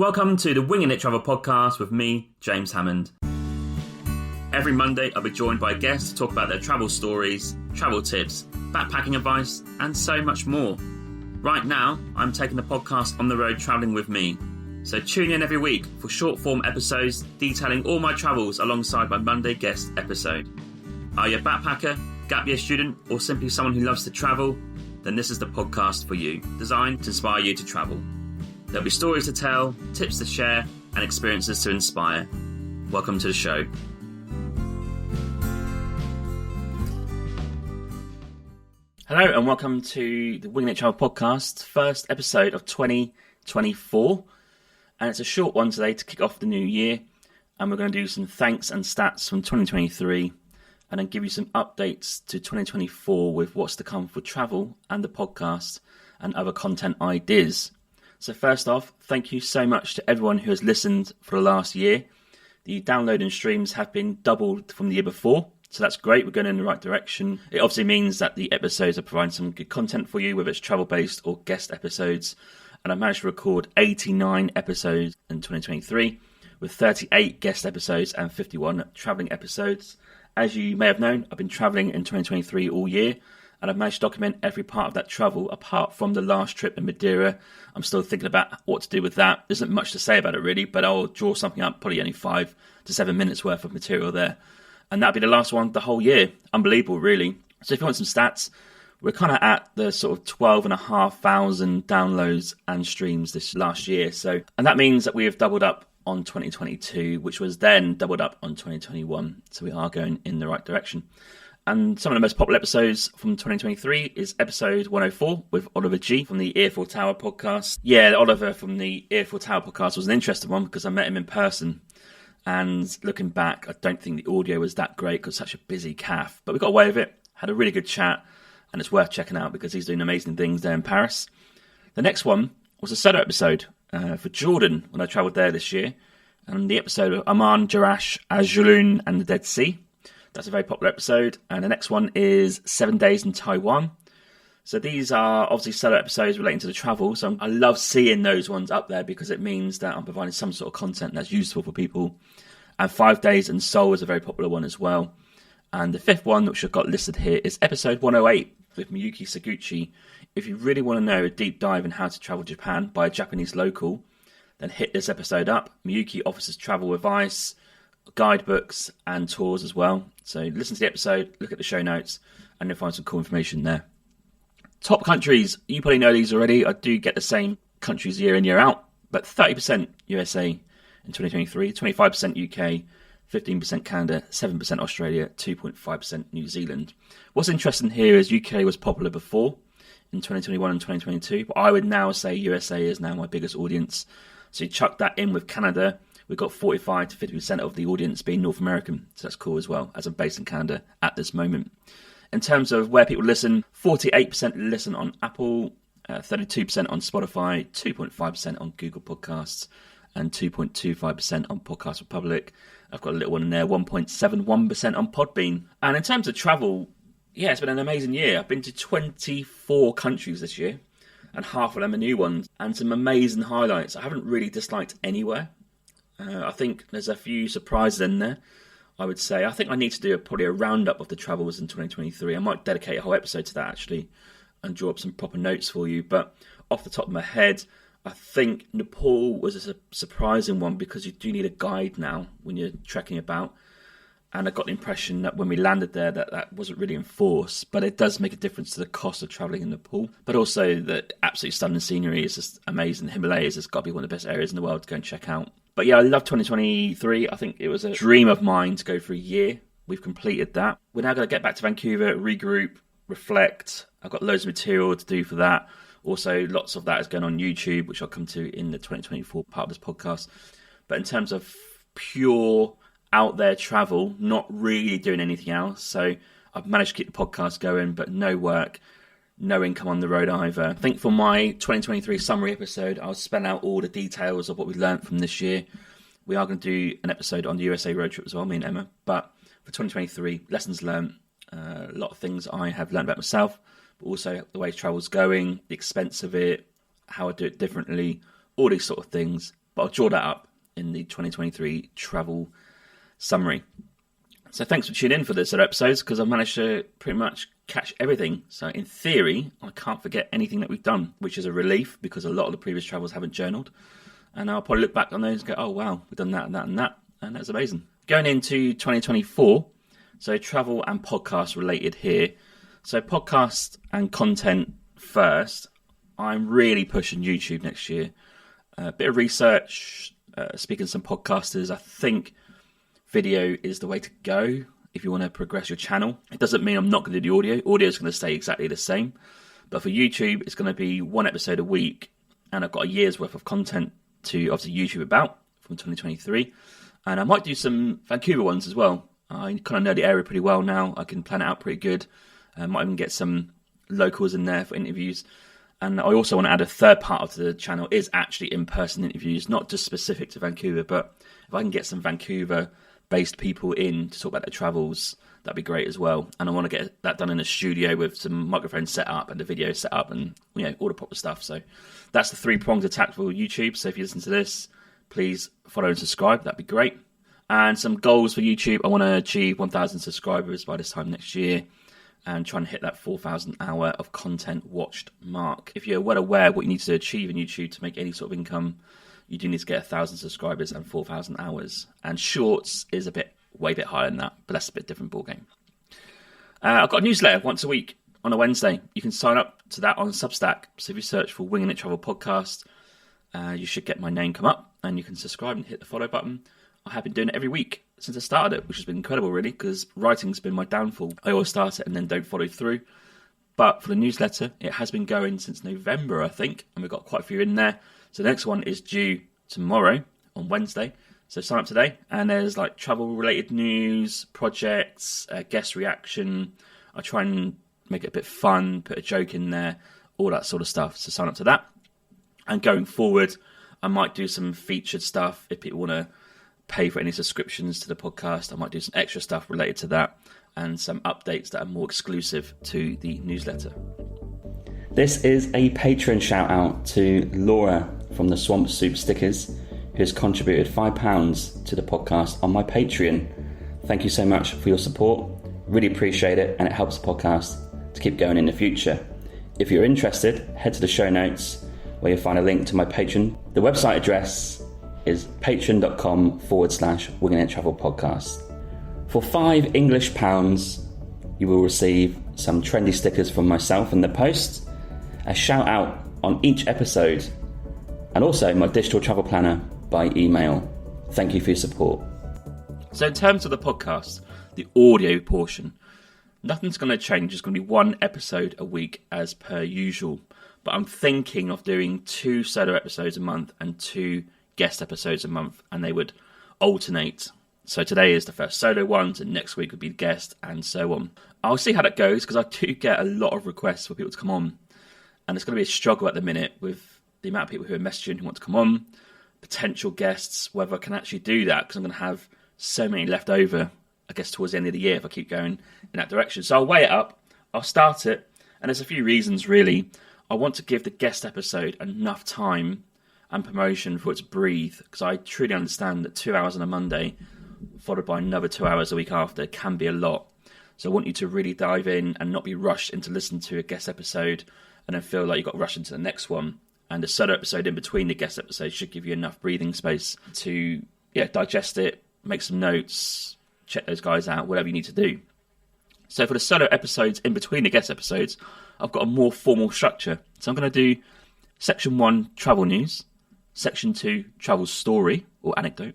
Welcome to the Winging It Travel podcast with me, James Hammond. Every Monday, I'll be joined by guests to talk about their travel stories, travel tips, backpacking advice, and so much more. Right now, I'm taking the podcast on the road travelling with me. So tune in every week for short-form episodes detailing all my travels alongside my Monday guest episode. Are you a backpacker, gap year student, or simply someone who loves to travel? Then this is the podcast for you, designed to inspire you to travel. There'll be stories to tell, tips to share, and experiences to inspire. Welcome to the show. Hello and welcome to the Winging It Travel podcast, first episode of 2024. And it's a short one today to kick off the new year. And we're going to do some thanks and stats from 2023 and then give you some updates to 2024 with what's to come for travel and the podcast and other content ideas. So first off, thank you so much to everyone who has listened for the last year. The download and streams have been doubled from the year before. So that's great. We're going in the right direction. It obviously means that the episodes are providing some good content for you, whether it's travel-based or guest episodes. And I managed to record 89 episodes in 2023 with 38 guest episodes and 51 travelling episodes. As you may have known, I've been travelling in 2023 all year. And I've managed to document every part of that travel, apart from the last trip in Madeira. I'm still thinking about what to do with that. There isn't much to say about it really, but I'll draw something up, probably only 5 to 7 minutes worth of material there. And that'll be the last one the whole year. Unbelievable, really. So if you want some stats, we're kind of at the sort of 12,500 downloads and streams this last year. And that means that we have doubled up on 2022, which was then doubled up on 2021. So we are going in the right direction. And some of the most popular episodes from 2023 is episode 104 with Oliver G from the Eiffel Tower podcast. Yeah, Oliver from the Eiffel Tower podcast was an interesting one because I met him in person. And looking back, I don't think the audio was that great because such a busy calf. But we got away with it, had a really good chat, and it's worth checking out because he's doing amazing things there in Paris. The next one was a solo episode for Jordan when I travelled there this year. And the episode of Amman, Jerash, Ajulun and the Dead Sea. That's a very popular episode. And the next one is 7 Days in Taiwan. So these are obviously solo episodes relating to the travel. So I love seeing those ones up there because it means that I'm providing some sort of content that's useful for people. And 5 Days in Seoul is a very popular one as well. And the fifth one, which I've got listed here, is episode 108 with Miyuki Saguchi. If you really want to know a deep dive in how to travel Japan by a Japanese local, then hit this episode up. Miyuki offers travel advice, guidebooks and tours as well. So listen to the episode, look at the show notes, and you'll find some cool information there. Top countries, you probably know these already. I do get the same countries year in, year out, but 30% USA in 2023, 25% UK, 15% Canada, 7% Australia, 2.5% New Zealand. What's interesting here is UK was popular before in 2021 and 2022, but I would now say USA is now my biggest audience. So you chuck that in with Canada, we've got 45 to 50% of the audience being North American. So that's cool as well, as I'm based in Canada at this moment. In terms of where people listen, 48% listen on Apple, 32% on Spotify, 2.5% on Google Podcasts, and 2.25% on Podcast Republic. I've got a little one in there, 1.71% on Podbean. And in terms of travel, yeah, it's been an amazing year. I've been to 24 countries this year, and half of them are new ones, and some amazing highlights. I haven't really disliked anywhere. I think there's a few surprises in there, I would say. I think I need to do probably a roundup of the travels in 2023. I might dedicate a whole episode to that, actually, and draw up some proper notes for you. But off the top of my head, I think Nepal was a surprising one because you do need a guide now when you're trekking about. And I got the impression that when we landed there that wasn't really enforced. But it does make a difference to the cost of travelling in Nepal. But also the absolutely stunning scenery is just amazing. The Himalayas has got to be one of the best areas in the world to go and check out. But yeah, I love 2023. I think it was a dream of mine to go for a year. We've completed that. We're now going to get back to Vancouver, regroup, reflect. I've got loads of material to do for that. Also, lots of that is going on YouTube, which I'll come to in the 2024 part of this podcast. But in terms of pure out there travel, not really doing anything else. So I've managed to keep the podcast going, but no work, no income on the road either. I think for my 2023 summary episode, I'll spell out all the details of what we learned from this year. We are going to do an episode on the USA road trip as well, me and Emma. But for 2023, lessons learned, a lot of things I have learned about myself, but also the way travel's going, the expense of it, how I do it differently, all these sort of things. but I'll draw that up in the 2023 travel summary. So thanks for tuning in for this episodes, because I've managed to pretty much catch everything. So in theory, I can't forget anything that we've done, which is a relief because a lot of the previous travels haven't journaled. And I'll probably look back on those and go, oh wow, we've done that and that and that. And that's amazing. Going into 2024, so travel and podcast related here. So podcast and content first. I'm really pushing YouTube next year. A bit of research, speaking to some podcasters. I think video is the way to go if you want to progress your channel. It doesn't mean I'm not going to do the audio. Audio is going to stay exactly the same. But for YouTube, it's going to be one episode a week. And I've got a year's worth of content to obviously YouTube about from 2023. And I might do some Vancouver ones as well. I kind of know the area pretty well now. I can plan it out pretty good. I might even get some locals in there for interviews. And I also want to add a third part of the channel is actually in-person interviews, not just specific to Vancouver, but if I can get some Vancouver-based people in to talk about their travels, that'd be great as well. And I want to get that done in a studio with some microphones set up and the video set up and all the proper stuff. So that's the three-pronged attack for YouTube. So if you listen to this, please follow and subscribe. That'd be great. And some goals for YouTube. I want to achieve 1,000 subscribers by this time next year and try and hit that 4,000 hour of content watched mark. If you're well aware what you need to achieve in YouTube to make any sort of income, you do need to get 1,000 subscribers and 4,000 hours. And Shorts is way bit higher than that, but that's a bit different ballgame. I've got a newsletter once a week on a Wednesday. You can sign up to that on Substack. So if you search for Winging It Travel Podcast, you should get my name come up and you can subscribe and hit the follow button. I have been doing it every week since I started it, which has been incredible really, because writing's been my downfall. I always start it and then don't follow through. But for the newsletter, it has been going since November, I think, and we've got quite a few in there. So the next one is due tomorrow on Wednesday. So sign up today, and there's like travel-related news, projects, guest reaction. I try and make it a bit fun, put a joke in there, all that sort of stuff. So sign up to that. And going forward, I might do some featured stuff if people want to pay for any subscriptions to the podcast. I might do some extra stuff related to that and some updates that are more exclusive to the newsletter. This is a patron shout out to Laura from the Swamp Soup Stickers, who has contributed £5 to the podcast on my Patreon. Thank you so much for your support. Really appreciate it, and it helps the podcast to keep going in the future. If you're interested, head to the show notes where you'll find a link to my Patreon. The website address is patreon.com/Winging It Travel Podcast. For £5 English, you will receive some trendy stickers from myself in the post, a shout out on each episode, and also my digital travel planner by email. Thank you for your support. So in terms of the podcast, the audio portion, nothing's going to change. It's going to be one episode a week as per usual. But I'm thinking of doing 2 solo episodes a month and 2 guest episodes a month, and they would alternate. So today is the first solo ones, and next week would be the guest, and so on. I'll see how that goes, because I do get a lot of requests for people to come on, and it's going to be a struggle at the minute with the amount of people who are messaging who want to come on, potential guests, whether I can actually do that, because I'm going to have so many left over, I guess, towards the end of the year if I keep going in that direction. So I'll weigh it up, I'll start it, and there's a few reasons really. I want to give the guest episode enough time and promotion for it to breathe, because I truly understand that 2 hours on a Monday followed by another 2 hours a week after can be a lot. So I want you to really dive in and not be rushed into listening to a guest episode and then feel like you got rushed into the next one. And the solo episode in between the guest episodes should give you enough breathing space to digest it, make some notes, check those guys out, whatever you need to do. So for the solo episodes in between the guest episodes, I've got a more formal structure. So I'm going to do section 1, travel news, section 2, travel story or anecdote,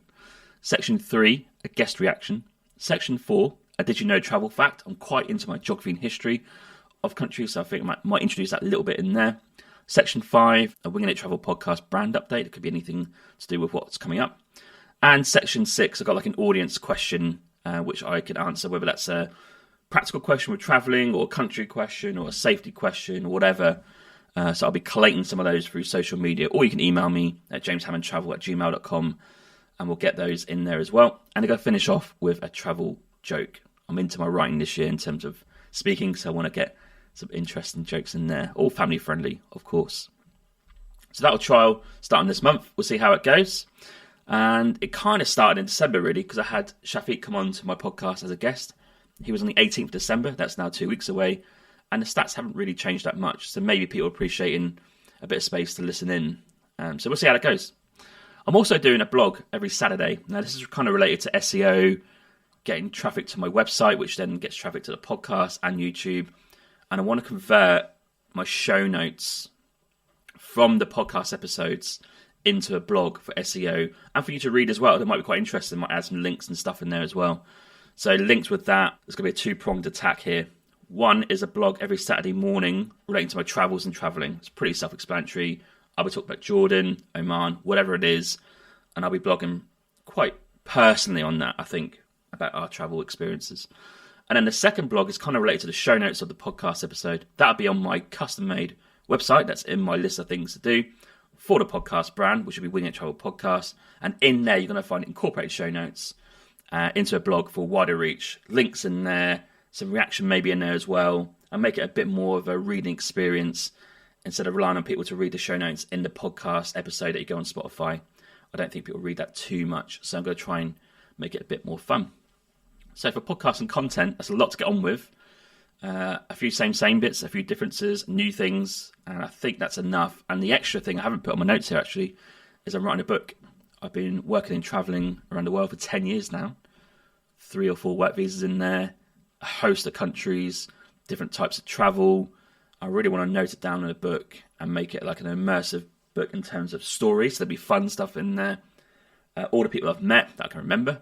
section 3, a guest reaction, section 4, a did you know travel fact. I'm quite into my geography and history of countries, so I think I might introduce that a little bit in there. Section 5, a Winging It Travel Podcast brand update. It could be anything to do with what's coming up. And section 6, I've got like an audience question, which I could answer, whether that's a practical question with travelling or a country question or a safety question or whatever. So I'll be collating some of those through social media, or you can email me at jameshammondtravel@gmail.com and we'll get those in there as well. And I'm going to finish off with a travel joke. I'm into my writing this year in terms of speaking, so I want to get some interesting jokes in there, all family friendly, of course. So that'll trial starting this month. We'll see how it goes. And it kind of started in December, really, because I had Shafiq come on to my podcast as a guest. He was on the 18th of December. That's now 2 weeks away. And the stats haven't really changed that much. So maybe people are appreciating a bit of space to listen in. So we'll see how that goes. I'm also doing a blog every Saturday. Now, this is kind of related to SEO, getting traffic to my website, which then gets traffic to the podcast and YouTube. And I want to convert my show notes from the podcast episodes into a blog for SEO and for you to read as well. That might be quite interesting. Might add some links and stuff in there as well. So linked with that, there's going to be a two-pronged attack here. One is a blog every Saturday morning relating to my travels and traveling. It's pretty self-explanatory. I'll be talking about Jordan, Oman, whatever it is. And I'll be blogging quite personally on that, I think, about our travel experiences. And then the second blog is kind of related to the show notes of the podcast episode. That'll be on my custom-made website. That's in my list of things to do for the podcast brand, which will be Winging It Travel Podcast. And in there, you're going to find incorporated show notes into a blog for wider reach. Links in there, some reaction maybe in there as well, and make it a bit more of a reading experience instead of relying on people to read the show notes in the podcast episode that you go on Spotify. I don't think people read that too much, so I'm going to try and make it a bit more fun. So for podcast and content, that's a lot to get on with. A few same bits, a few differences, new things, and I think that's enough. And the extra thing I haven't put on my notes here actually is I'm writing a book. I've been working and travelling around the world for 10 years now. 3 or 4 work visas in there, a host of countries, different types of travel. I really want to note it down in a book and make it like an immersive book in terms of stories. There'll be fun stuff in there. All the people I've met that I can remember,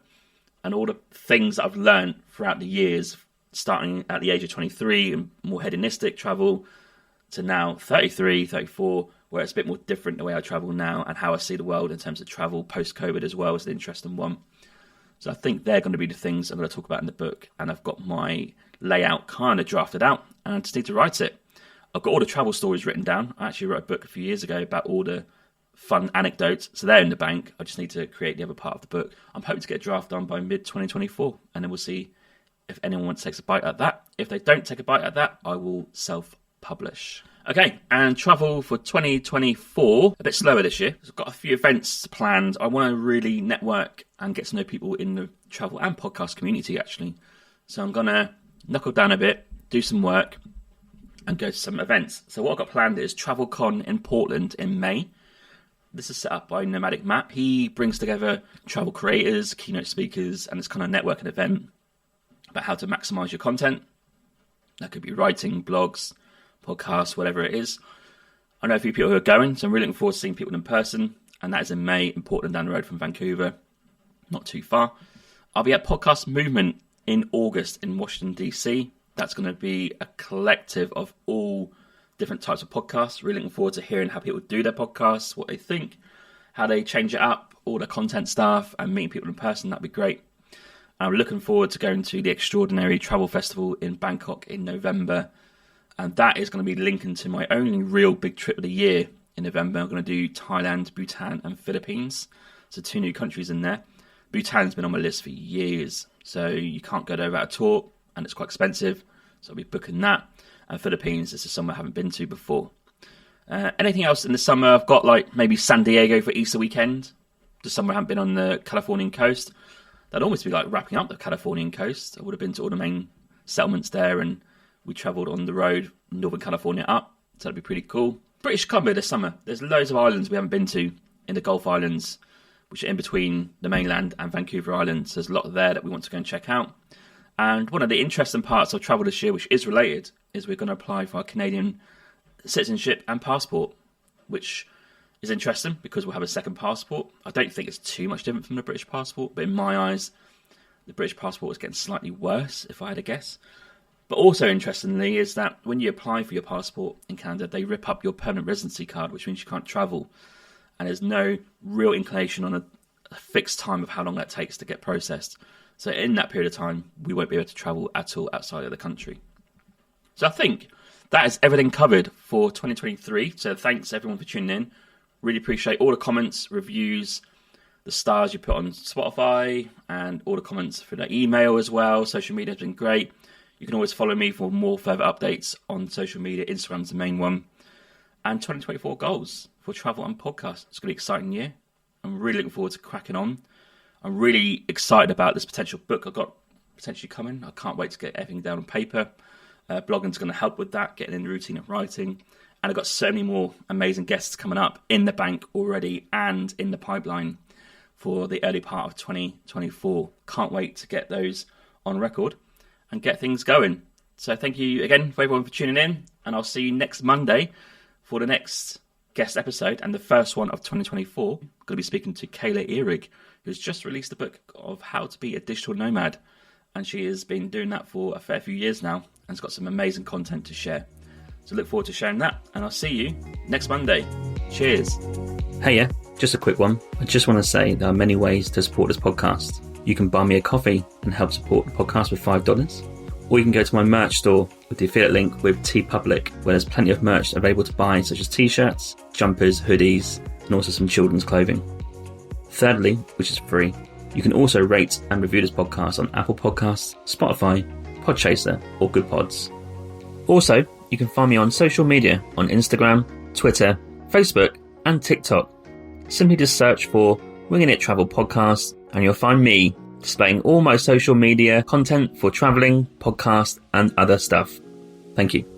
and all the things that I've learned throughout the years, starting at the age of 23 and more hedonistic travel to now 33, 34, where it's a bit more different the way I travel now and how I see the world in terms of travel post-COVID as well is an interesting one. So I think they're going to be the things I'm going to talk about in the book, and I've got my layout kind of drafted out and I just need to write it. I've got all the travel stories written down. I actually wrote a book a few years ago about all the fun anecdotes, so they're in the bank. I just need to create the other part of the book. I'm hoping to get a draft done by mid-2024, and then we'll see if anyone wants to take a bite at that. If they don't take a bite at that, I will self-publish. Okay, and travel for 2024, a bit slower this year. I've got a few events planned. I want to really network and get to know people in the travel and podcast community, actually. So I'm going to knuckle down a bit, do some work, and go to some events. So what I've got planned is TravelCon in Portland in May. This is set up by Nomadic Map. He brings together travel creators, keynote speakers, and it's kind of a networking event about how to maximize your content. That could be writing, blogs, podcasts, whatever it is. I know a few people who are going, so I'm really looking forward to seeing people in person. And that is in May in Portland, down the road from Vancouver, not too far. I'll be at Podcast Movement in August in Washington, DC. That's going to be a collective of all different types of podcasts. Really looking forward to hearing how people do their podcasts, what they think, how they change it up, all the content stuff, and meeting people in person. That'd be great. I'm looking forward to going to the Extraordinary Travel Festival in Bangkok in November. And that is going to be linking to my only real big trip of the year in November. I'm going to do Thailand, Bhutan, and Philippines. So 2 new countries in there. Bhutan's been on my list for years, so you can't go there without a tour, and it's quite expensive. So I'll be booking that. And Philippines, this is somewhere I haven't been to before. Anything else in the summer? I've got like maybe San Diego for Easter weekend. Just somewhere I haven't been on the Californian coast. That'd almost be like wrapping up the Californian coast. I would have been to all the main settlements there, and we travelled on the road, Northern California up. So that'd be pretty cool. British Columbia this summer. There's loads of islands we haven't been to in the Gulf Islands, which are in between the mainland and Vancouver Islands. There's a lot there that we want to go and check out. And one of the interesting parts of travel this year, which is related, is we're going to apply for our Canadian citizenship and passport, which is interesting because we'll have a second passport. I don't think it's too much different from the British passport, but in my eyes, the British passport is getting slightly worse, if I had a guess. But also interestingly is that when you apply for your passport in Canada, they rip up your permanent residency card, which means you can't travel. And there's no real inclination on a fixed time of how long that takes to get processed. So in that period of time, we won't be able to travel at all outside of the country. So I think that is everything covered for 2023. So thanks everyone for tuning in. Really appreciate all the comments, reviews, the stars you put on Spotify, and all the comments for the email as well. Social media has been great. You can always follow me for more further updates on social media. Instagram's the main one. and 2024 goals for travel and podcast. It's going to be an exciting year. I'm really looking forward to cracking on. I'm really excited about this potential book I've got potentially coming. I can't wait to get everything down on paper. Blogging's going to help with that, getting in the routine of writing. And I've got so many more amazing guests coming up in the bank already and in the pipeline for the early part of 2024. Can't wait to get those on record and get things going. So thank you again for everyone for tuning in, and I'll see you next Monday for the next guest episode and the first one of 2024. I'm going to be speaking to Kayla Ehrig, who's just released a book of how to be a digital nomad, and she has been doing that for a fair few years now and has got some amazing content to share. So look forward to sharing that, and I'll see you next Monday. Cheers. Hey, yeah, just a quick one. I just want to say there are many ways to support this podcast. You can buy me a coffee and help support the podcast with $5. Or you can go to my merch store with the affiliate link with TeePublic, where there's plenty of merch available to buy, such as t-shirts, jumpers, hoodies, and also some children's clothing. Thirdly, which is free, you can also rate and review this podcast on Apple Podcasts, Spotify, Podchaser, or Good Pods. Also, you can find me on social media on Instagram, Twitter, Facebook, and TikTok. Simply just search for Winging It Travel Podcast, and you'll find me displaying all my social media content for travelling, podcast, and other stuff. Thank you.